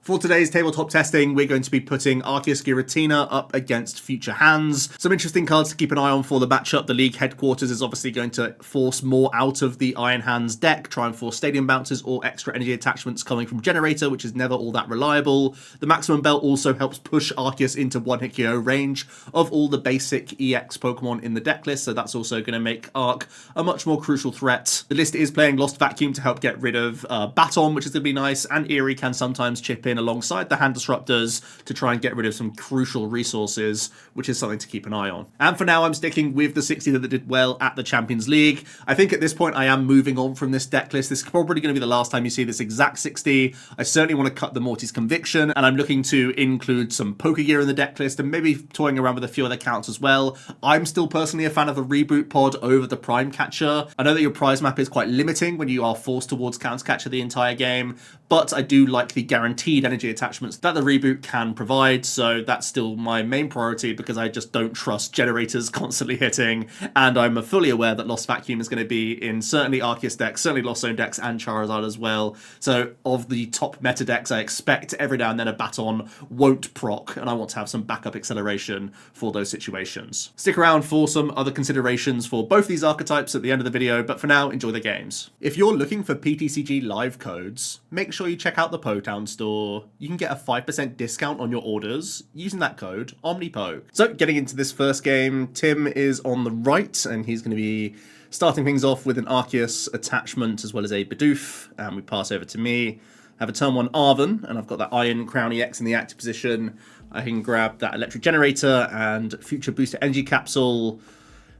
For today's tabletop testing, we're going to be putting Arceus Giratina up against future hands. Some interesting cards to keep an eye on for the matchup. The league headquarters is obviously going to force more out of the Iron Hands deck, try and force stadium bounces or extra energy attachments coming from Generator, which is never all that reliable. The maximum belt also helps push Arceus into one-hit KO range of all the basic EX Pokemon in the deck list, so that's also going to make Arc a much more crucial threat. The list is playing Lost Vacuum to help get rid of Baton, which is going to be nice, and Eerie can sometimes chip in alongside the hand disruptors to try and get rid of some crucial resources, which is something to keep an eye on. And for now, I'm sticking with the 60 that did well at the Champions League. I think at this point I am moving on from this deck list. This is probably going to be the last time you see this exact 60. I certainly want to cut the Morty's Conviction, and I'm looking to include some Pokegear in the deck list and maybe toying around with a few other counts as well. I'm still personally a fan of a Reboot Pod over the Prime Catcher. I know that your prize map is quite limiting when you are forced towards Counter Catcher the entire game, but I do like the guaranteed energy attachments that the Reboot can provide, so that's still my main priority because I just don't trust Generators constantly hitting, and I'm fully aware that Lost Vacuum is going to be in certainly Arceus decks, certainly Lost Zone decks, and Charizard as well. So of the top meta decks, I expect every now and then a Baton won't proc, and I want to have some backup acceleration for those situations. Stick around for some other considerations for both these archetypes at the end of the video, but for now, enjoy the games. If you're looking for PTCG live codes, make sure you check out the Potown store. You can get a 5% discount on your orders using that code OmniPoke. So getting into this first game, Tim is on the right, and he's going to be starting things off with an Arceus attachment as well as a Bidoof, and we pass over to me. I have a turn 1 Arven, and I've got that Iron Crown EX in the active position. I can grab that Electric Generator and Future Booster Energy Capsule,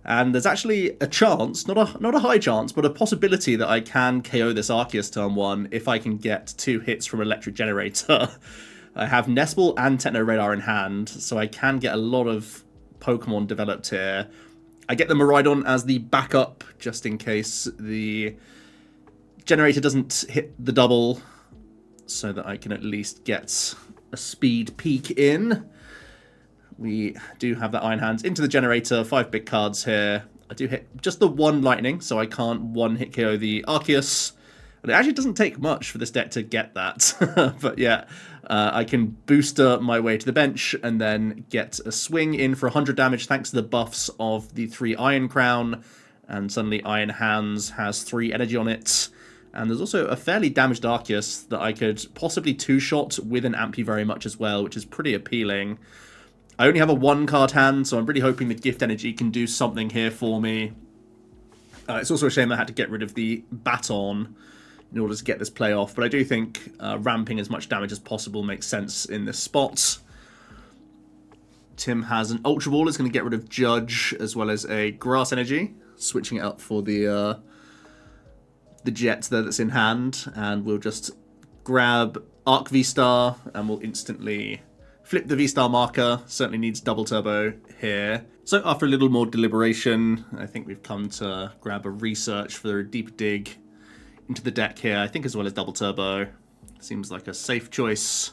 and there's actually a chance, not a high chance, but a possibility that I can KO this Arceus turn 1 if I can get 2 hits from Electric Generator. I have Nestball and Techno Radar in hand, so I can get a lot of Pokemon developed here. I get the Miraidon as the backup, just in case the Generator doesn't hit the double, so that I can at least get a speed peak in. We do have that Iron Hands into the Generator, 5 big cards here. I do hit just the 1 Lightning, so I can't one-hit KO the Arceus. And it actually doesn't take much for this deck to get that. But yeah, I can booster my way to the bench and then get a swing in for 100 damage thanks to the buffs of the 3 Iron Crown. And suddenly Iron Hands has 3 energy on it. And there's also a fairly damaged Arceus that I could possibly 2-shot with an Ampy very much as well, which is pretty appealing. I only have a 1-card hand, so I'm really hoping the Gift Energy can do something here for me. It's also a shame I had to get rid of the Baton in order to get this play off, but I do think ramping as much damage as possible makes sense in this spot. Tim has an Ultra Ball, is going to get rid of Judge as well as a Grass Energy, switching it up for the Jet there that's in hand, and we'll just grab Arc V-Star and we'll instantly flip the V-Star marker. Certainly needs double turbo here. So after a little more deliberation, I think we've come to grab a research for a deep dig into the deck here, I think, as well as double turbo. Seems like a safe choice.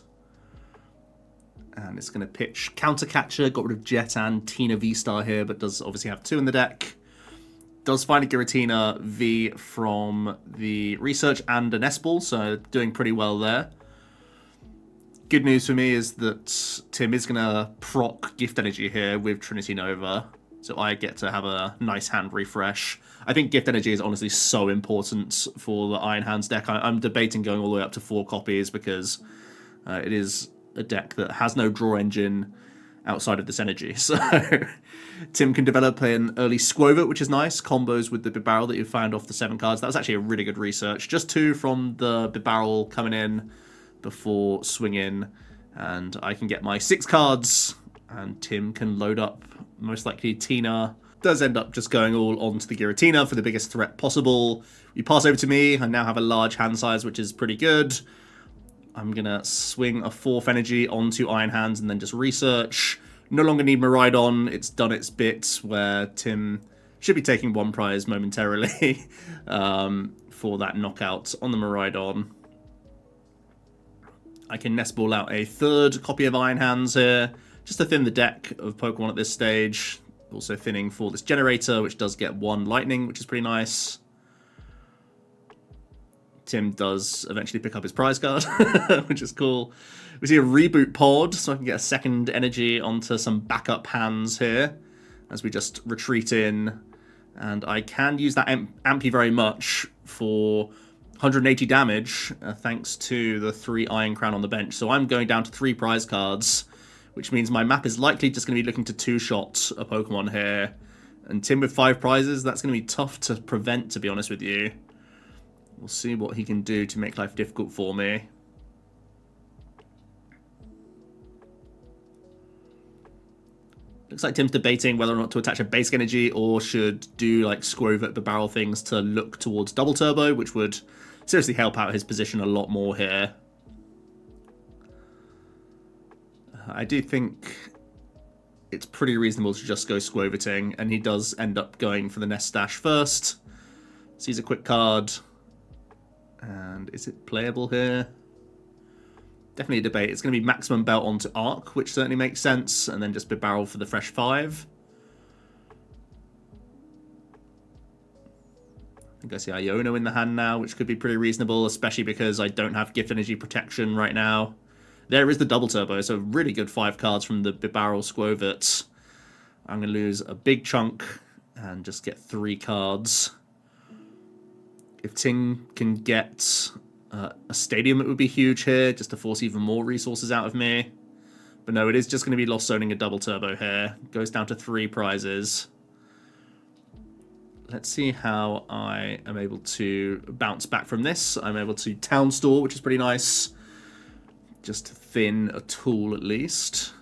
And it's going to pitch Counter Catcher, got rid of Jet and Tina V-Star here, but does obviously have 2 in the deck. Does find a Giratina V from the research and an S-Ball, so doing pretty well there. Good news for me is that Tim is going to proc Gift Energy here with Trinity Nova, so I get to have a nice hand refresh. I think Gift Energy is honestly so important for the Iron Hands deck. I'm debating going all the way up to 4 copies because it is a deck that has no draw engine outside of this energy. So Tim can develop an early Squovit, which is nice. Combos with the Bibarel that you found off the 7 cards. That was actually a really good research. Just 2 from the Bibarel coming in before swinging. And I can get my 6 cards. And Tim can load up, most likely Tina. Does end up just going all onto the Giratina for the biggest threat possible. You pass over to me. I now have a large hand size, which is pretty good. I'm going to swing a 4th energy onto Iron Hands and then just research. No longer need Miraidon. It's done its bit where Tim should be taking 1 prize momentarily for that knockout on the Miraidon. I can Nest Ball out a 3rd copy of Iron Hands here, just to thin the deck of Pokemon at this stage. Also thinning for this Generator, which does get 1 Lightning, which is pretty nice. Tim does eventually pick up his prize card, which is cool. We see a reboot pod, so I can get a second energy onto some backup hands here as we just retreat in. And I can use that Ampy very much for 180 damage, thanks to the 3 Iron Crown on the bench. So I'm going down to 3 prize cards, which means my map is likely just going to be looking to 2-shot a Pokemon here. And Tim with 5 prizes, that's going to be tough to prevent, to be honest with you. We'll see what he can do to make life difficult for me. Looks like Tim's debating whether or not to attach a basic energy or should do like Scrovert the barrel things to look towards double turbo, which would seriously help out his position a lot more here. I do think it's pretty reasonable to just go Scroverting, and he does end up going for the Nest Stash first. Sees a quick card. And is it playable here? Definitely a debate. It's going to be maximum belt onto Arc, which certainly makes sense, and then just be barrel for the fresh 5. I think I see Iono in the hand now, which could be pretty reasonable, especially because I don't have gift energy protection right now. There is the double turbo, so really good 5 cards from the barrel Squovert. I'm going to lose a big chunk and just get 3 cards. If Ting can get a stadium, it would be huge here, just to force even more resources out of me. But no, it is just going to be lost zoning a double turbo here. Goes down to 3 prizes. Let's see how I am able to bounce back from this. I'm able to Town Store, which is pretty nice. Just to thin a tool at least.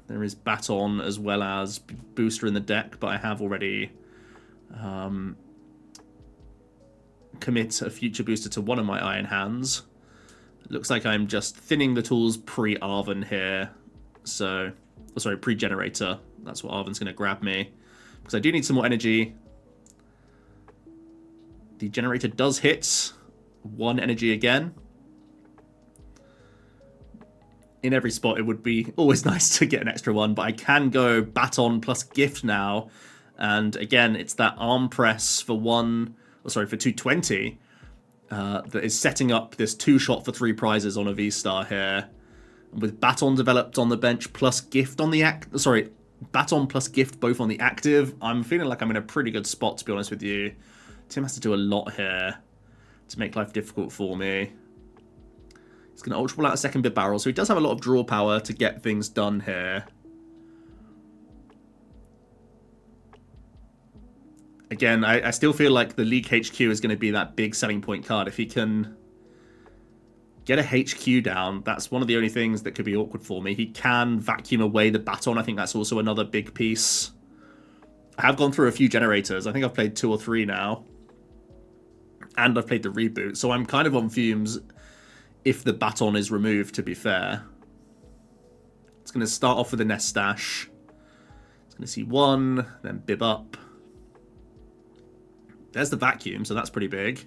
There is Baton as well as Booster in the deck, but I have already commit a future booster to one of my Iron Hands. It looks like I'm just thinning the tools pre-Arven here. So, oh, sorry, pre-generator. That's what Arven's going to grab me. Because I do need some more energy. The generator does hit 1 energy again. In every spot, it would be always nice to get an extra 1, but I can go Baton plus Gift now. And again, it's that arm press for 220 that is setting up this 2-shot for 3 prizes on a V-Star here. And with Baton developed on the bench plus Gift on the Baton plus Gift both on the active, I'm feeling like I'm in a pretty good spot, to be honest with you. Tim has to do a lot here to make life difficult for me. He's going to Ultra Ball out a second bit barrel, so he does have a lot of draw power to get things done here. Again, I still feel like the League HQ is going to be that big selling point card. If he can get a HQ down, that's one of the only things that could be awkward for me. He can vacuum away the Baton. I think that's also another big piece. I have gone through a few generators. I think I've played 2 or 3 now. And I've played the reboot. So I'm kind of on fumes if the Baton is removed, to be fair. It's going to start off with a Nest Stash. It's going to see 1, then Bib up. There's the vacuum, so that's pretty big.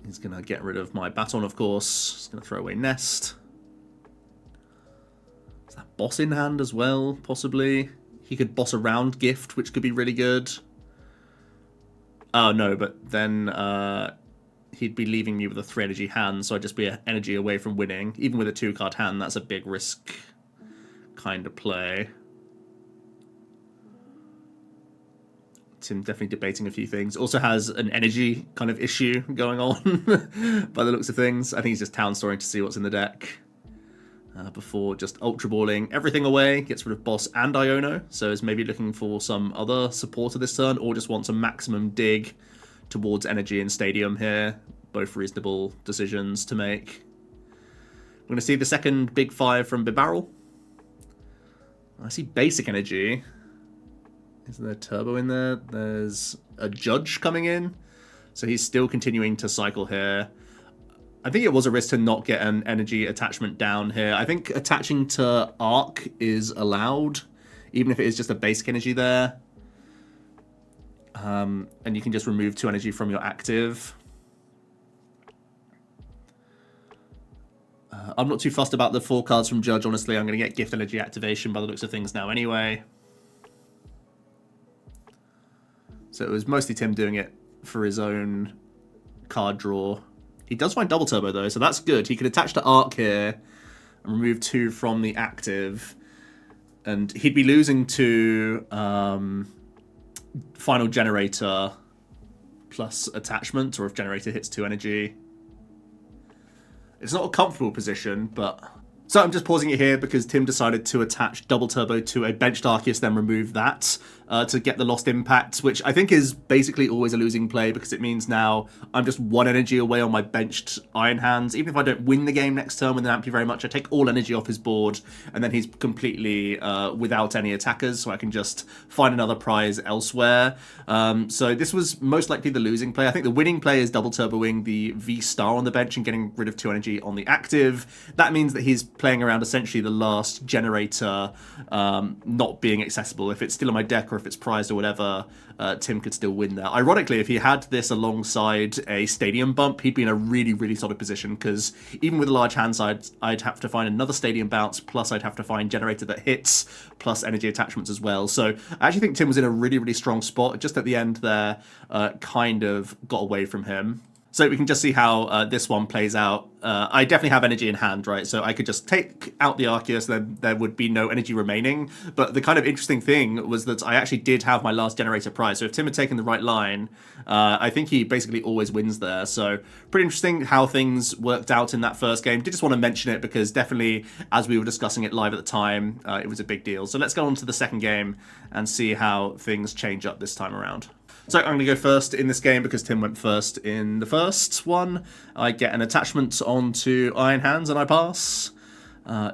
He's going to get rid of my Baton, of course. He's going to throw away Nest. Is that Boss in hand as well, possibly? He could boss around Gift, which could be really good. Oh, no, but then he'd be leaving me with a 3 energy hand, so I'd just be an energy away from winning. Even with a 2-card hand, that's a big risk kind of play. Tim definitely debating a few things. Also has an energy kind of issue going on by the looks of things. I think he's just town storing to see what's in the deck before just Ultra Balling everything away. Gets rid of Boss and Iono, so is maybe looking for some other supporter this turn, or just wants a maximum dig towards energy and Stadium here. Both reasonable decisions to make. We're going to see the second big 5 from Bibarrel. I see basic energy. Is there a turbo in there? There's a judge coming in. So he's still continuing to cycle here. I think it was a risk to not get an energy attachment down here. I think attaching to Arc is allowed, even if it is just a basic energy there. And you can just remove 2 energy from your active. I'm not too fussed about the 4 cards from Judge, honestly. I'm going to get gift energy activation by the looks of things now anyway. So it was mostly Tim doing it for his own card draw. He does find double turbo though, so that's good. He could attach to Arc here and remove 2 from the active, and he'd be losing to final generator plus attachment, or if generator hits 2 energy. It's not a comfortable position, but... So I'm just pausing it here because Tim decided to attach double turbo to a benched Arceus, then remove that to get the lost impact, which I think is basically always a losing play because it means now I'm just 1 energy away on my benched Iron Hands. Even if I don't win the game next turn with an Amp You Very Much, I take all energy off his board, and then he's completely without any attackers, so I can just find another prize elsewhere. So this was most likely the losing play. I think the winning play is double turboing the V-Star on the bench and getting rid of 2 energy on the active. That means that he's playing around essentially the last generator not being accessible. If it's still in my deck or if it's prized or whatever, Tim could still win there. Ironically, if he had this alongside a stadium bump, he'd be in a really, really solid position, because even with a large hand side, I'd have to find another stadium bounce, plus I'd have to find generator that hits, plus energy attachments as well. So I actually think Tim was in a really, really strong spot. Just at the end there, kind of got away from him. So we can just see how this one plays out. I definitely have energy in hand, right? So I could just take out the Arceus, then there would be no energy remaining. But the kind of interesting thing was that I actually did have my last generator prize. So if Tim had taken the right line, I think he basically always wins there. So pretty interesting how things worked out in that first game. Did just want to mention it because definitely, as we were discussing it live at the time, it was a big deal. So let's go on to the second game and see how things change up this time around. So I'm going to go first in this game because Tim went first in the first one. I get an attachment onto Iron Hands and I pass.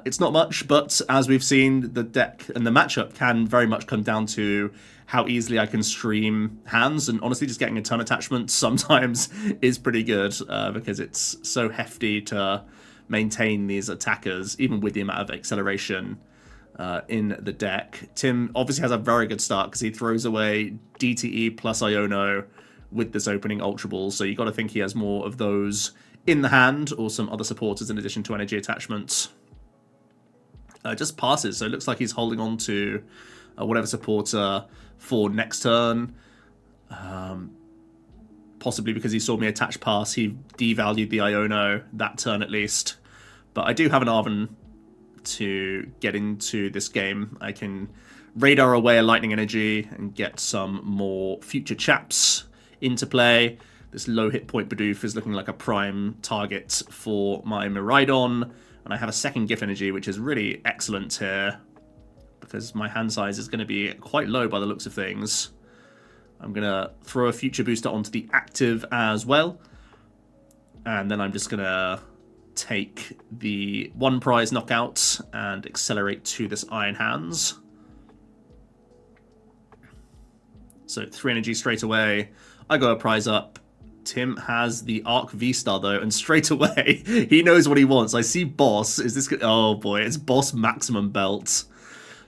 It's not much, but as we've seen, the deck and the matchup can very much come down to how easily I can stream hands, and honestly just getting a ton of attachments sometimes is pretty good because it's so hefty to maintain these attackers, even with the amount of acceleration in the deck. Tim obviously has a very good start because he throws away DTE plus Iono with this opening Ultra Ball, so you got to think he has more of those in the hand, or some other supporters in addition to energy attachments. Just passes, so it looks like he's holding on to whatever supporter for next turn. Possibly because he saw me attach pass, he devalued the Iono that turn at least. But I do have an Arven to get into this game. I can radar away a lightning energy and get some more future chaps into play. This low hit point Bidoof is looking like a prime target for my Miraidon, and I have a second gift energy, which is really excellent here because my hand size is going to be quite low by the looks of things. I'm going to throw a future booster onto the active as well, and then I'm just going to take the 1 prize knockout and accelerate to this Iron Hands. So 3 energy straight away. I go a prize up. Tim has the Arc V-Star though, and straight away he knows what he wants. I see boss. Is this good? Oh boy, it's boss maximum belt.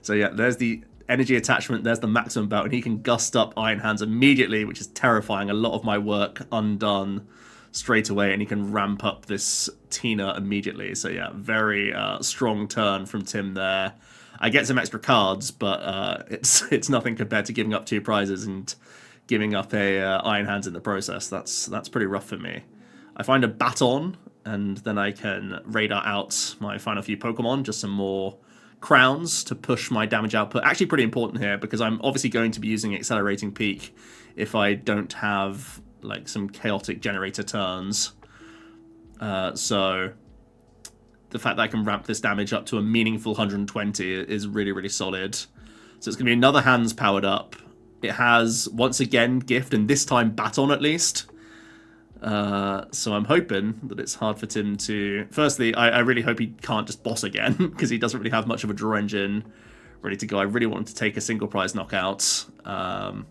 So yeah, there's the energy attachment, there's the maximum belt, and he can gust up Iron Hands immediately, which is terrifying. A lot of my work undone straight away, and he can ramp up this Tina immediately. So yeah, very strong turn from Tim there. I get some extra cards, but it's nothing compared to giving up 2 prizes and giving up a Iron Hands in the process. That's pretty rough for me. I find a Baton, and then I can radar out my final few Pokemon, just some more crowns to push my damage output. Actually pretty important here because I'm obviously going to be using Accelerating Peak if I don't have like some chaotic generator turns. So the fact that I can ramp this damage up to a meaningful 120 is really, really solid. So it's going to be another Hands powered up. It has, once again, Gift, and this time Baton at least. So I'm hoping that it's hard for Tim to... Firstly, I really hope he can't just boss again, because he doesn't really have much of a draw engine ready to go. I really want him to take a single prize knockout. And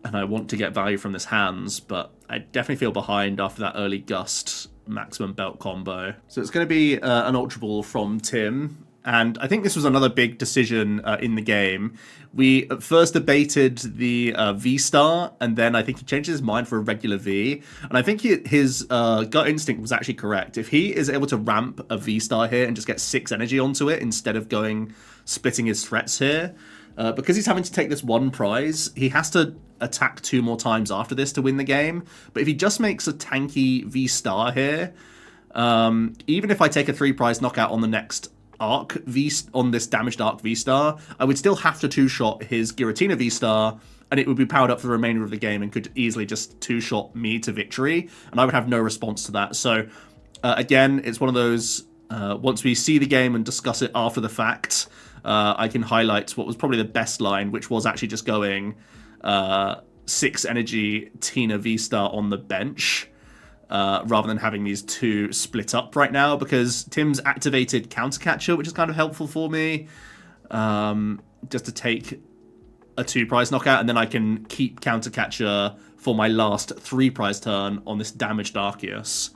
I want to get value from this Hands, but I definitely feel behind after that early Gust maximum belt combo. So it's going to be an Ultra Ball from Tim. And I think this was another big decision in the game. We first debated the V-Star, and then I think he changed his mind for a regular V. And I think his gut instinct was actually correct. If he is able to ramp a V-Star here and just get 6 energy onto it instead of splitting his threats here, Because he's having to take this one prize, he has to attack 2 more times after this to win the game. But if he just makes a tanky V-Star here, even if I take a 3-prize knockout on the next arc on this damaged arc V-Star, I would still have to 2-shot his Giratina V-Star, and it would be powered up for the remainder of the game and could easily just 2-shot me to victory, and I would have no response to that. So again, it's one of those, once we see the game and discuss it after the fact, I can highlight what was probably the best line, which was actually just going 6 energy Tina V-Star on the bench, rather than having these 2 split up right now, because Tim's activated Counter Catcher, which is kind of helpful for me, just to take a 2-prize knockout, and then I can keep Counter Catcher for my last 3-prize turn on this damaged Arceus.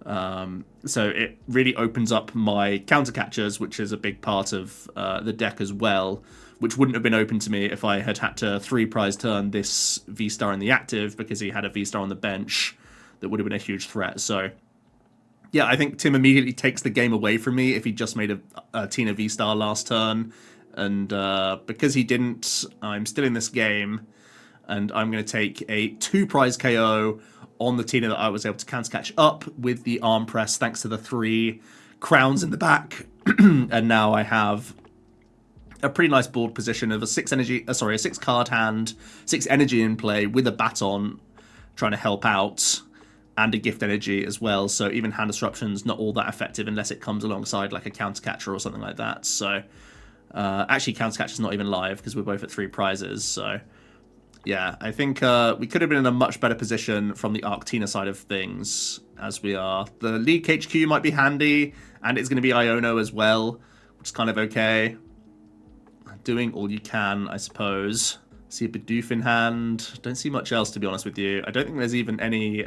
So it really opens up my Counter Catchers, which is a big part of the deck as well, which wouldn't have been open to me if I had to 3-prize turn this V-Star in the active, because he had a V-Star on the bench that would have been a huge threat. So yeah, I think Tim immediately takes the game away from me if he just made a Tina V-Star last turn. And because he didn't, I'm still in this game, and I'm going to take a 2-prize KO on the Tina that I was able to counter catch up with the arm press thanks to the 3 crowns in the back. And now I have a pretty nice board position of a 6 card hand, 6 energy in play with a baton trying to help out, and a gift energy as well. So even hand disruption's not all that effective unless it comes alongside like a counter catcher or something like that. So actually counter catcher's not even live because we're both at 3 prizes. So yeah, I think we could have been in a much better position from the Arctina side of things as we are. The League HQ might be handy, and it's going to be Iono as well, which is kind of okay. Doing all you can, I suppose. See a Bidoof in hand. Don't see much else, to be honest with you. I don't think there's even any...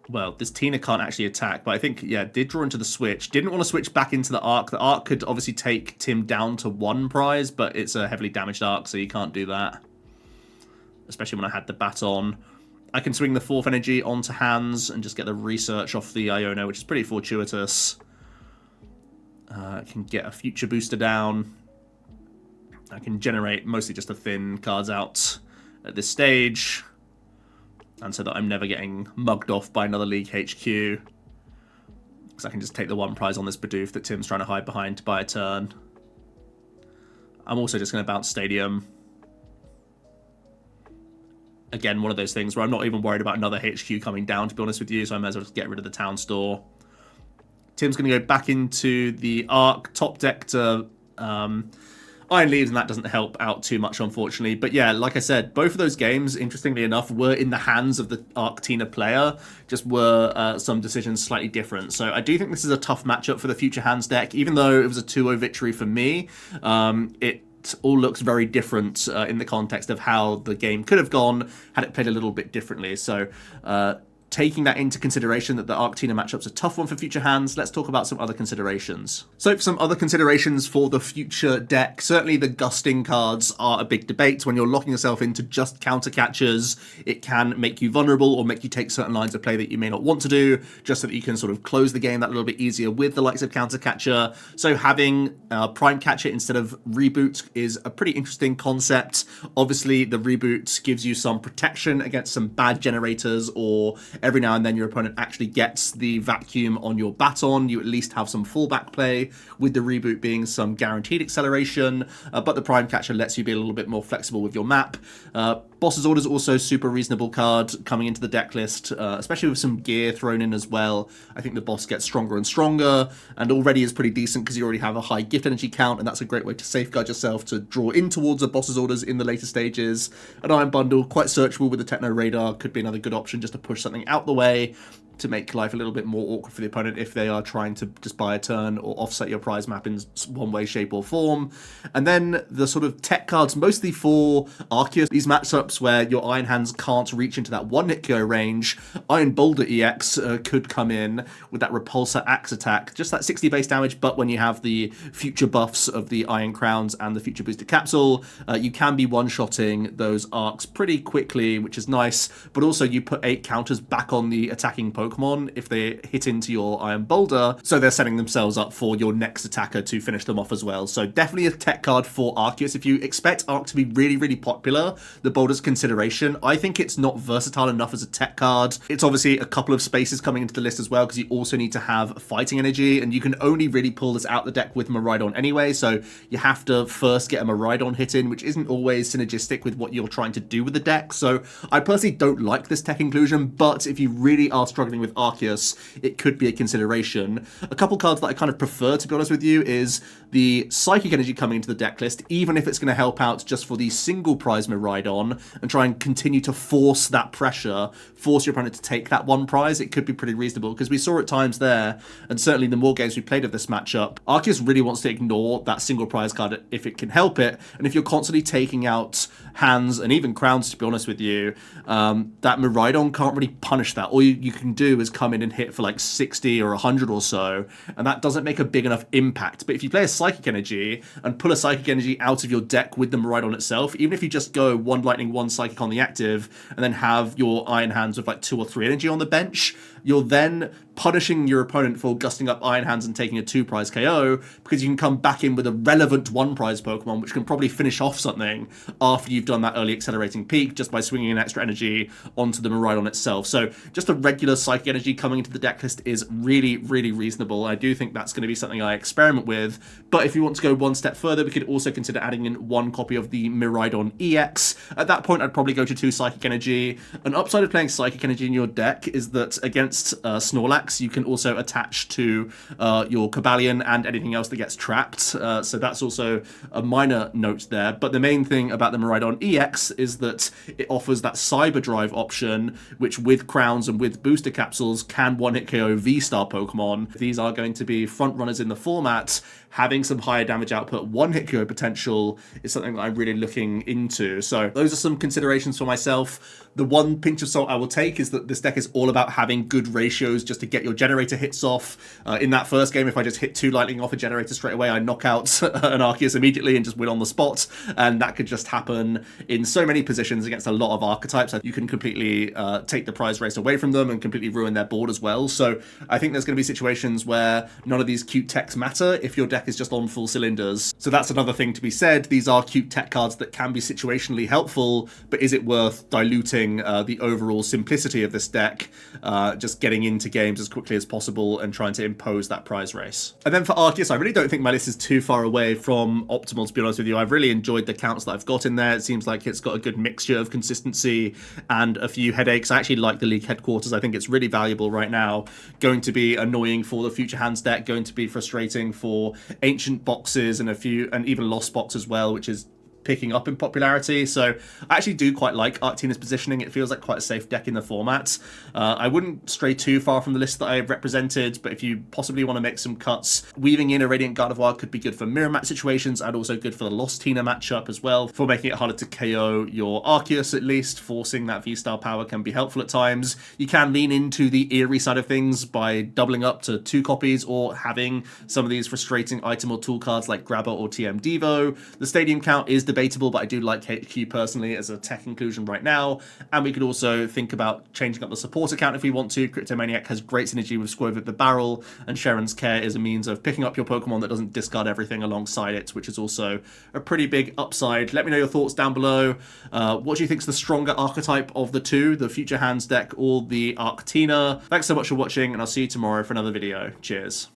Well, this Tina can't actually attack, but I think, yeah, did draw into the switch. Didn't want to switch back into the arc. The arc could obviously take Tim down to 1 prize, but it's a heavily damaged arc, so you can't do that. Especially when I had the baton. I can swing the 4th energy onto hands and just get the research off the Iono, which is pretty fortuitous. I can get a future booster down. I can generate mostly just the thin cards out at this stage, and so that I'm never getting mugged off by another League HQ, because I can just take the 1 prize on this Bidoof that Tim's trying to hide behind to buy a turn. I'm also just going to bounce Stadium. Again, one of those things where I'm not even worried about another HQ coming down, to be honest with you, so I might as well just get rid of the Town Store. Tim's going to go back into the Arc, top deck to Iron Leaves, and that doesn't help out too much, unfortunately. But yeah, like I said, both of those games, interestingly enough, were in the hands of the Arctina player, just were some decisions slightly different. So I do think this is a tough matchup for the Future Hands deck. Even though it was a 2-0 victory for me, it all looks very different in the context of how the game could have gone had it played a little bit differently. So taking that into consideration that the Arctina matchup's a tough one for Future Hands, let's talk about some other considerations. So for some other considerations for the Future deck, certainly the Gusting cards are a big debate. When you're locking yourself into just counter catchers, it can make you vulnerable or make you take certain lines of play that you may not want to do, just so that you can sort of close the game that little bit easier with the likes of counter catcher. So having Prime Catcher instead of Reboot is a pretty interesting concept. Obviously, the Reboot gives you some protection against some bad generators, or every now and then your opponent actually gets the vacuum on your baton. You at least have some fallback play, with the Reboot being some guaranteed acceleration, but the Prime Catcher lets you be a little bit more flexible with your map. Boss's Order is also super reasonable card coming into the deck list, especially with some gear thrown in as well. I think the boss gets stronger and stronger, and already is pretty decent because you already have a high gift energy count, and that's a great way to safeguard yourself to draw in towards a Boss's Orders in the later stages. An Iron Bundle, quite searchable with the Techno Radar, could be another good option just to push something out the way, to make life a little bit more awkward for the opponent if they are trying to just buy a turn or offset your prize map in one way, shape, or form. And then the sort of tech cards, mostly for Arceus, these matchups where your Iron Hands can't reach into that 1-hit KO range. Iron Boulder EX could come in with that Repulsor Axe attack, just that 60 base damage, but when you have the future buffs of the Iron Crowns and the Future Booster Capsule, you can be one-shotting those arcs pretty quickly, which is nice, but also you put 8 counters back on the attacking Pokemon Pokemon if they hit into your Iron Boulder, so they're setting themselves up for your next attacker to finish them off as well. So definitely a tech card for Arceus. If you expect Arc to be really, really popular, the Boulder's consideration. I think it's not versatile enough as a tech card. It's obviously a couple of spaces coming into the list as well, because you also need to have fighting energy, and you can only really pull this out the deck with Miraidon anyway, so you have to first get a Miraidon hit in, which isn't always synergistic with what you're trying to do with the deck. So I personally don't like this tech inclusion, but if you really are struggling with Arceus, it could be a consideration. A couple cards that I kind of prefer, to be honest with you, is the Psychic Energy coming into the deck list, even if it's going to help out just for the single prize Miraidon and try and continue to force that pressure, force your opponent to take that one prize. It could be pretty reasonable, because we saw at times there, and certainly the more games we played of this matchup, Arceus really wants to ignore that single prize card if it can help it, and if you're constantly taking out hands and even crowns, to be honest with you, that Miraidon can't really punish that. All you can do is come in and hit for like 60 or 100 or so, and that doesn't make a big enough impact. But if you play a Psychic Energy and pull a Psychic Energy out of your deck with the Miraidon itself, even if you just go 1 Lightning, 1 Psychic on the active, and then have your Iron Hands with like 2 or 3 energy on the bench, you're then punishing your opponent for gusting up Iron Hands and taking a 2-prize KO, because you can come back in with a relevant 1-prize Pokemon, which can probably finish off something after you've done that early accelerating peak, just by swinging an extra energy onto the Miraidon itself. So just a regular Psychic Energy coming into the deck list is really, really reasonable. I do think that's going to be something I experiment with, but if you want to go one step further, we could also consider adding in 1 copy of the Miraidon EX. At that point, I'd probably go to 2 Psychic Energy. An upside of playing Psychic Energy in your deck is that against Snorlax, you can also attach to your Cobalion and anything else that gets trapped. So that's also a minor note there. But the main thing about the Miraidon EX is that it offers that Cyber Drive option, which with crowns and with booster capsules can one-hit KO V-Star Pokemon. These are going to be front runners in the format. Having some higher damage output, one-hit KO potential is something that I'm really looking into. So those are some considerations for myself. The one pinch of salt I will take is that this deck is all about having good ratios just to get your generator hits off. In that first game, if I just hit 2 lightning off a generator straight away, I knock out an Arceus immediately and just win on the spot. And that could just happen in so many positions against a lot of archetypes. You can completely take the prize race away from them and completely ruin their board as well. So I think there's going to be situations where none of these cute techs matter if your deck is just on full cylinders. So that's another thing to be said. These are cute tech cards that can be situationally helpful, but is it worth diluting the overall simplicity of this deck, just getting into games as quickly as possible and trying to impose that prize race? And then for Arceus, I really don't think my list is too far away from optimal, to be honest with you. I've really enjoyed the counts that I've got in there. It seems like it's got a good mixture of consistency and a few headaches. I actually like the League Headquarters. I think it's really valuable right now. Going to be annoying for the Future Hands deck, going to be frustrating for Ancient boxes and even Lost box as well, which is picking up in popularity. So I actually do quite like Arctina's positioning. It feels like quite a safe deck in the format. I wouldn't stray too far from the list that I've represented, but if you possibly want to make some cuts, weaving in a Radiant Gardevoir could be good for mirror match situations and also good for the Lost Tina matchup as well, for making it harder to KO your Arceus at least. Forcing that V-Star power can be helpful at times. You can lean into the eerie side of things by doubling up to 2 copies or having some of these frustrating item or tool cards like Grabber or TM Devo. The stadium count is debatable, but I do like HQ personally as a tech inclusion right now. And we could also think about changing up the support account if we want to. Cryptomaniac has great synergy with Squove at the Barrel, and Sharon's Care is a means of picking up your Pokemon that doesn't discard everything alongside it, which is also a pretty big upside. Let me know your thoughts down below. What do you think is the stronger archetype of the two, the Future Hands deck or the Arctina? Thanks so much for watching, and I'll see you tomorrow for another video. Cheers.